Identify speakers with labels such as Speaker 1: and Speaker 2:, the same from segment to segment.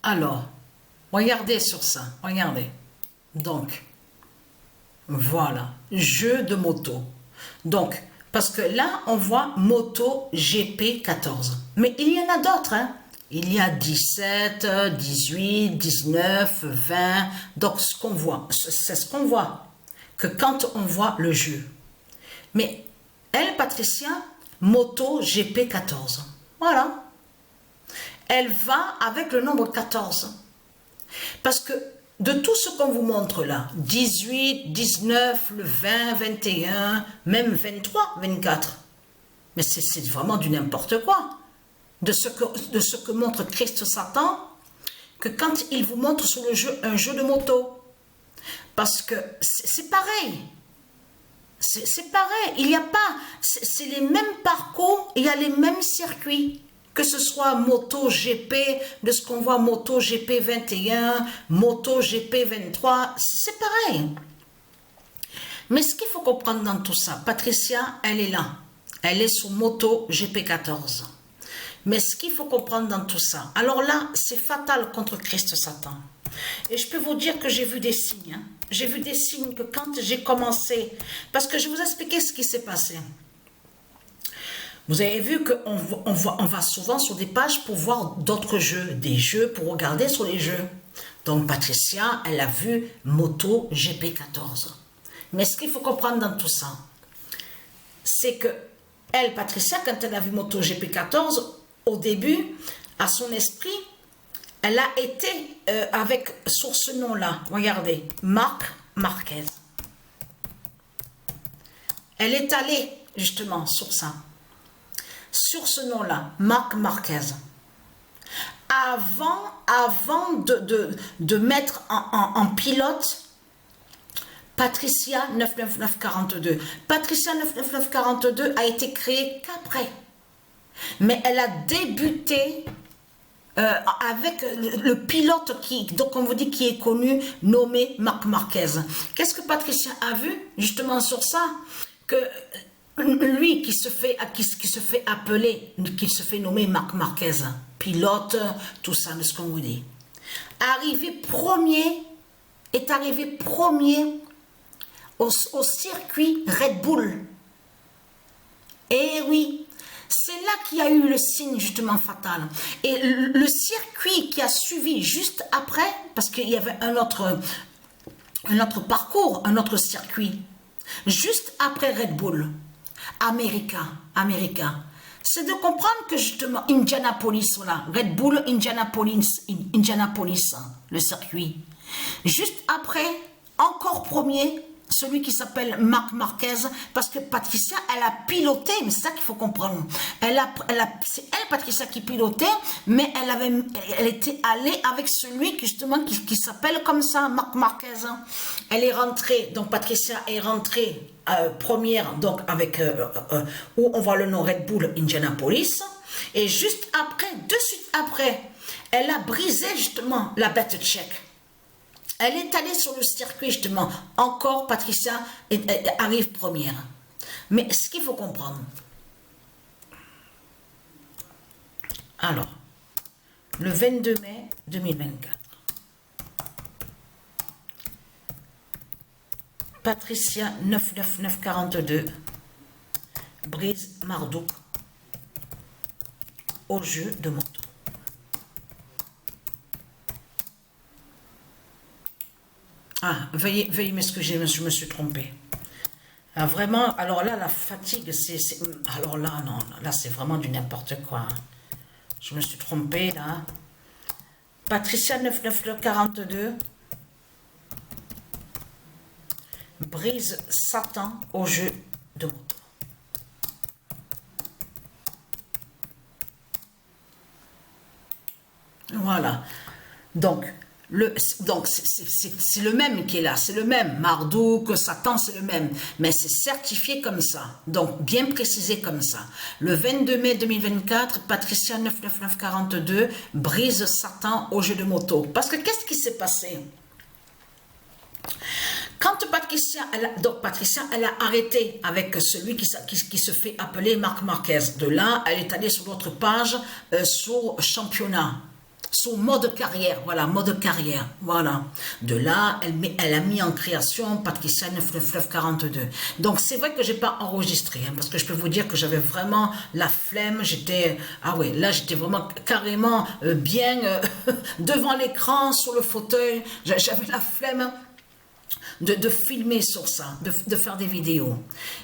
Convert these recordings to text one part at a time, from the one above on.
Speaker 1: Alors, regardez sur ça, regardez. Donc, voilà, jeu de moto. Donc, parce que là, on voit moto GP14. Mais il y en a d'autres, hein. Il y a 17, 18, 19, 20. Donc, ce qu'on voit, c'est ce qu'on voit. Que quand on voit le jeu. Mais elle, Patricia, moto GP14. Voilà. Elle va avec le nombre 14. Parce que de tout ce qu'on vous montre là, 18, 19, le 20, 21, même 23, 24, mais c'est vraiment du n'importe quoi. De ce que montre Christ Satan, que quand il vous montre sur le jeu, un jeu de moto. Parce que c'est pareil. C'est pareil. Il n'y a pas... C'est les mêmes parcours, il y a les mêmes circuits. Que ce soit moto GP, de ce qu'on voit moto GP 21, moto GP 23, c'est pareil. Mais ce qu'il faut comprendre dans tout ça, Patricia, elle est là. Elle est sur moto GP 14. Mais ce qu'il faut comprendre dans tout ça, alors là, c'est fatal contre Christ Satan. Et je peux vous dire que j'ai vu des signes. Hein. J'ai vu des signes que quand j'ai commencé, parce que je vous expliquais ce qui s'est passé. Vous avez vu qu'on va souvent sur des pages pour voir d'autres jeux, des jeux pour regarder sur les jeux. Donc Patricia, elle a vu moto GP14. Mais ce qu'il faut comprendre dans tout ça, c'est que elle, Patricia, quand elle a vu moto GP14, au début, à son esprit, elle a été avec, sur ce nom-là, regardez, Marc Marquez. Elle est allée justement sur ça. Sur ce nom-là, Marc Marquez. Avant de mettre en pilote Patricia 99942. Patricia 99942 a été créée qu'après. Mais elle a débuté avec le pilote qui, donc on vous dit, qui est connu, nommé Marc Marquez. Qu'est-ce que Patricia a vu justement sur ça? Que lui qui se fait appeler, qui se fait nommer Marc Marquez, pilote, tout ça, de ce qu'on vous dit, est arrivé premier au circuit Red Bull. Et oui, c'est là qu'il y a eu le signe justement fatal. Et le circuit qui a suivi juste après, parce qu'il y avait un autre parcours, un autre circuit, juste après Red Bull, America, c'est de comprendre que justement Indianapolis, voilà, Red Bull, Indianapolis, le circuit. Juste après, encore premier, celui qui s'appelle Marc Marquez, parce que Patricia, elle a piloté, mais c'est ça qu'il faut comprendre. C'est elle, Patricia, qui pilotait, mais elle était allée avec celui justement qui s'appelle comme ça, Marc Marquez. Elle est rentrée, donc Patricia est rentrée première, donc avec où on voit le nom Red Bull Indianapolis, et juste après, de suite après, elle a brisé justement la bête tchèque. Elle est allée sur le circuit justement. Encore Patricia arrive première. Mais ce qu'il faut comprendre. Alors, le 22 mai 2024. Patricia 99942 brise Marduk au jeu de moto. Ah, veuillez m'excuser, je me suis trompée. Ah, vraiment, alors là, la fatigue, alors là, non, là, c'est vraiment du n'importe quoi. Je me suis trompée, là. Patricia 99942 brise Satan au jeu de moto. Voilà. Donc c'est le même qui est là, c'est le même. Marduk, Satan, c'est le même. Mais c'est certifié comme ça. Donc, bien précisé comme ça. Le 22 mai 2024, Patricia 99942 brise Satan au jeu de moto. Parce que qu'est-ce qui s'est passé? Quand Patricia, elle a arrêté avec celui qui se fait appeler Marc Marquez. De là, elle est allée sur l'autre page, sur championnat. Son mode carrière, voilà, mode carrière, voilà. De là, elle a mis en création Patricia 99942. Donc, c'est vrai que j'ai pas enregistré, hein, parce que je peux vous dire que j'avais vraiment la flemme, j'étais, ah ouais, là, j'étais vraiment carrément bien devant l'écran, sur le fauteuil, j'avais la flemme de filmer sur ça, de faire des vidéos.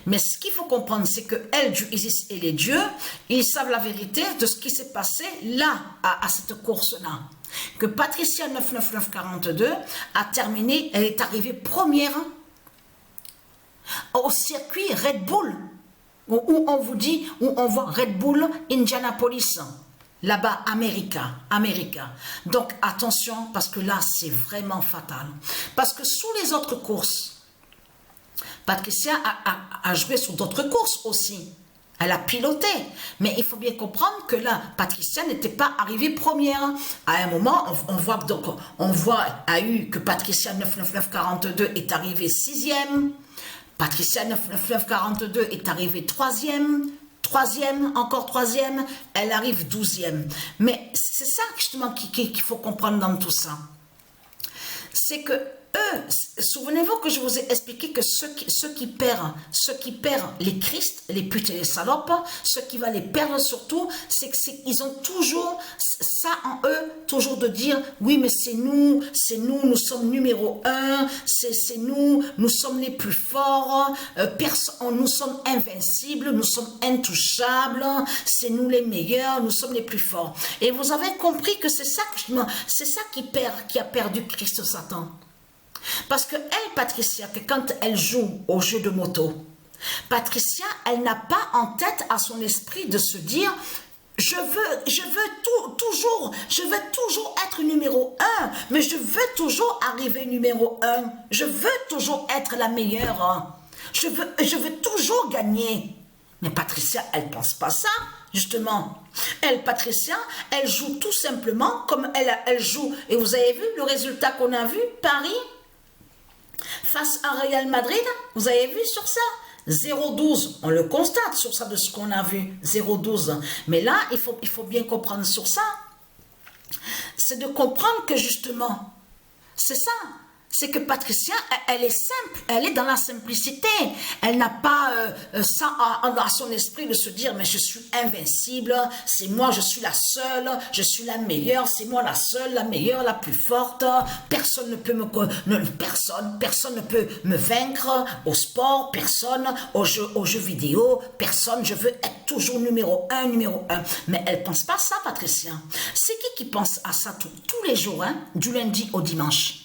Speaker 1: Mais ce qu'il faut comprendre, c'est que elle, Dieu, Isis et les dieux, ils savent la vérité de ce qui s'est passé là, à cette course-là. Que Patricia 99942 a terminé, elle est arrivée première au circuit Red Bull, où on vous dit, où on voit Red Bull Indianapolis. Là-bas, America. Donc, attention, parce que là, c'est vraiment fatal. Parce que sous les autres courses, Patricia a joué sur d'autres courses aussi. Elle a piloté. Mais il faut bien comprendre que là, Patricia n'était pas arrivée première. À un moment, on voit que Patricia 99942 est arrivée 6e. Patricia 99942 est arrivée 3e. Encore troisième, elle arrive 12e. Mais c'est ça justement qu'il faut comprendre dans tout ça. C'est que eux, souvenez-vous que je vous ai expliqué que ceux qui perdent les Christ, les putes et les salopes, ceux qui vont les perdre surtout, c'est qu'ils ont toujours ça en eux, toujours de dire, oui mais c'est nous, nous sommes numéro 1, c'est nous sommes les plus forts, nous sommes invincibles, nous sommes intouchables, c'est nous les meilleurs, nous sommes les plus forts. Et vous avez compris que c'est ça qui a perdu Christ Satan. Parce que elle, Patricia, que quand elle joue au jeu de moto, Patricia, elle n'a pas en tête à son esprit de se dire je veux toujours être numéro 1, mais je veux toujours arriver numéro 1, je veux toujours être la meilleure, je veux toujours gagner. Mais Patricia, elle pense pas ça, justement. Elle, Patricia, elle joue tout simplement comme elle joue. Et vous avez vu le résultat qu'on a vu, Paris face à Real Madrid, vous avez vu sur ça 0-12, on le constate sur ça de ce qu'on a vu, 0-12. Mais là, il faut bien comprendre sur ça. C'est de comprendre que justement, c'est ça. C'est que Patricia, elle est simple, elle est dans la simplicité. Elle n'a pas ça dans son esprit de se dire, mais je suis invincible, c'est moi, je suis la seule, je suis la meilleure, c'est moi la seule, la meilleure, la plus forte. Personne ne peut personne ne peut me vaincre au sport, personne aux jeux vidéo, personne, je veux être toujours numéro 1. Mais elle pense pas ça, Patricia. C'est qui pense à ça tous les jours, hein, du lundi au dimanche?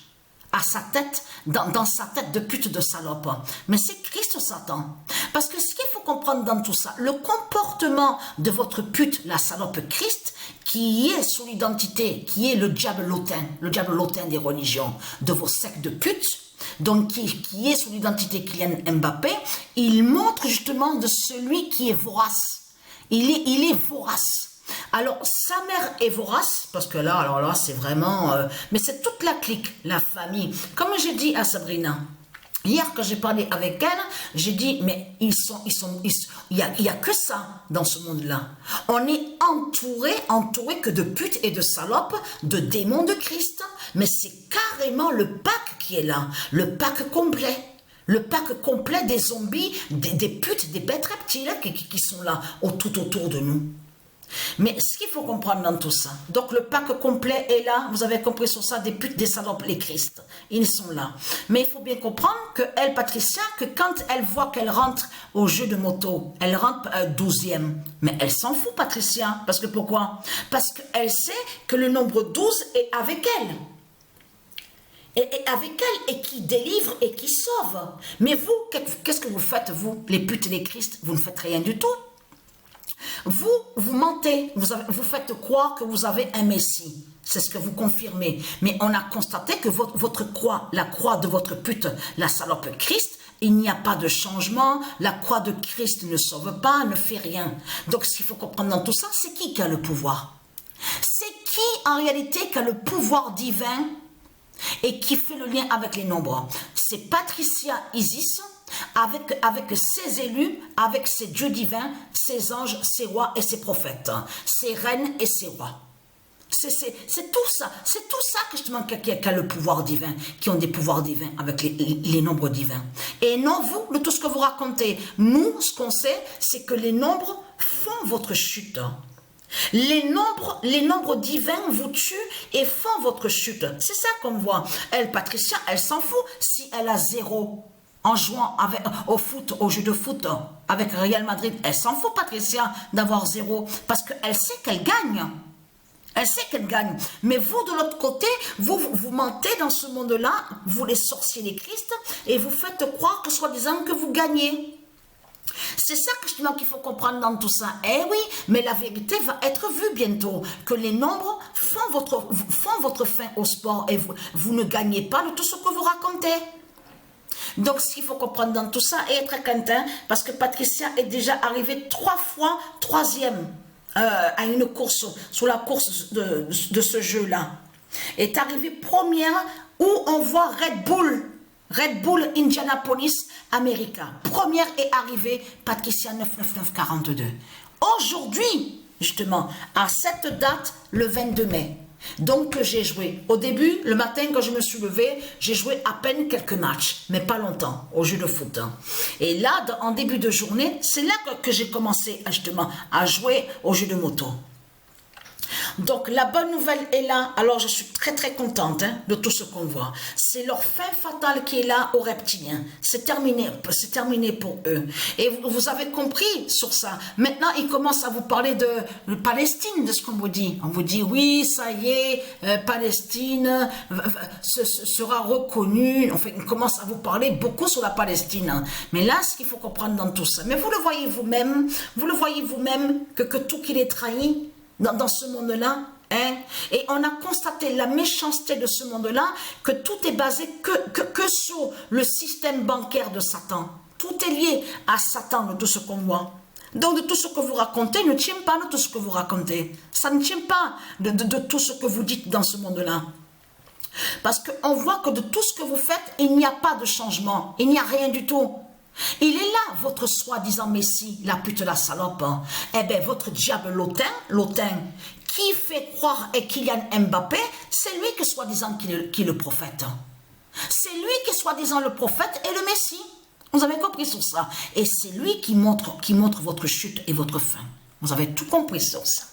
Speaker 1: À sa tête, dans sa tête de pute de salope. Mais c'est Christ Satan. Parce que ce qu'il faut comprendre dans tout ça, le comportement de votre pute, la salope Christ, qui est son identité, qui est le diable lotin des religions, de vos sectes de putes, donc qui est son identité Kylian Mbappé, il montre justement de celui qui est vorace. Il est vorace. Alors, sa mère est vorace, parce que là, alors là, c'est vraiment... mais c'est toute la clique, la famille. Comme j'ai dit à Sabrina, hier, quand j'ai parlé avec elle, j'ai dit, mais il y a que ça dans ce monde-là. On est entouré que de putes et de salopes, de démons de Christ, mais c'est carrément le pack qui est là, le pack complet. Le pack complet des zombies, des putes, des bêtes reptiles qui sont là, tout autour de nous. Mais ce qu'il faut comprendre dans tout ça, donc le pack complet est là, vous avez compris sur ça, des putes, des salopes, les Christ, ils sont là. Mais il faut bien comprendre que elle, Patricia, que quand elle voit qu'elle rentre au jeu de moto, elle rentre 12e, mais elle s'en fout, Patricia, parce que pourquoi? Parce qu'elle sait que le nombre 12 est avec elle. Et avec elle, et qui délivre et qui sauve. Mais vous, qu'est-ce que vous faites, vous, les putes et les Christ? Vous ne faites rien du tout. Vous mentez, vous faites croire que vous avez un Messie. C'est ce que vous confirmez. Mais on a constaté que votre croix, la croix de votre pute, la salope Christ, il n'y a pas de changement. La croix de Christ ne sauve pas, ne fait rien. Donc ce qu'il faut comprendre dans tout ça, c'est qui a le pouvoir? C'est qui en réalité qui a le pouvoir divin et qui fait le lien avec les nombres? C'est Patricia Isis, avec ses élus, avec ses dieux divins, ses anges, ses rois et ses prophètes, ses reines et ses rois. C'est tout ça. C'est tout ça que justement qui a le pouvoir divin, qui ont des pouvoirs divins avec les nombres divins. Et non vous, de tout ce que vous racontez. Nous, ce qu'on sait, c'est que les nombres font votre chute. Les nombres divins vous tuent et font votre chute. C'est ça qu'on voit. Elle, Patricia, elle s'en fout si elle a 0 en jouant au foot, au jeu de foot avec Real Madrid. Elle s'en fout, Patricia, d'avoir 0 parce qu'elle sait qu'elle gagne. Elle sait qu'elle gagne. Mais vous, de l'autre côté, vous mentez dans ce monde-là, vous les sorciers des Christ, et vous faites croire que soi-disant que vous gagnez. C'est ça qu'il faut comprendre dans tout ça. Eh oui, mais la vérité va être vue bientôt, que les nombres font votre fin au sport et vous ne gagnez pas de tout ce que vous racontez. Donc, ce qu'il faut comprendre dans tout ça et être attentif, parce que Patricia est déjà arrivée 3 fois 3e à une course, sur la course de ce jeu-là. Est arrivée première où on voit Red Bull Indianapolis America. Première est arrivée Patricia 99942. Aujourd'hui, justement, à cette date, le 22 mai. Donc j'ai joué. Au début, le matin quand je me suis levée, j'ai joué à peine quelques matchs, mais pas longtemps, au jeu de foot. Et là, en début de journée, c'est là que j'ai commencé justement à jouer au jeu de moto. Donc la bonne nouvelle est là, alors je suis très très contente de tout ce qu'on voit. C'est leur fin fatale qui est là aux reptiliens. C'est terminé pour eux. Et vous avez compris sur ça. Maintenant ils commencent à vous parler de Palestine, de ce qu'on vous dit. On vous dit oui, ça y est, Palestine sera reconnue. Enfin, ils commencent à vous parler beaucoup sur la Palestine. Mais là, ce qu'il faut comprendre dans tout ça, mais vous le voyez vous-même, que tout qu'il est trahi dans ce monde-là, hein? Et on a constaté la méchanceté de ce monde-là, que tout est basé que sur le système bancaire de Satan. Tout est lié à Satan, de tout ce qu'on voit. Donc de tout ce que vous racontez ne tient pas de tout ce que vous racontez. Ça ne tient pas de tout ce que vous dites dans ce monde-là. Parce qu'on voit que de tout ce que vous faites, il n'y a pas de changement. Il n'y a rien du tout. Il est là, votre soi-disant Messie, la pute, la salope. Eh bien, votre diable l'autain, qui fait croire à Kylian Mbappé, c'est lui que soi-disant qui est le prophète. C'est lui qui est soi-disant le prophète et le Messie. Vous avez compris sur ça. Et c'est lui qui montre votre chute et votre fin. Vous avez tout compris sur ça.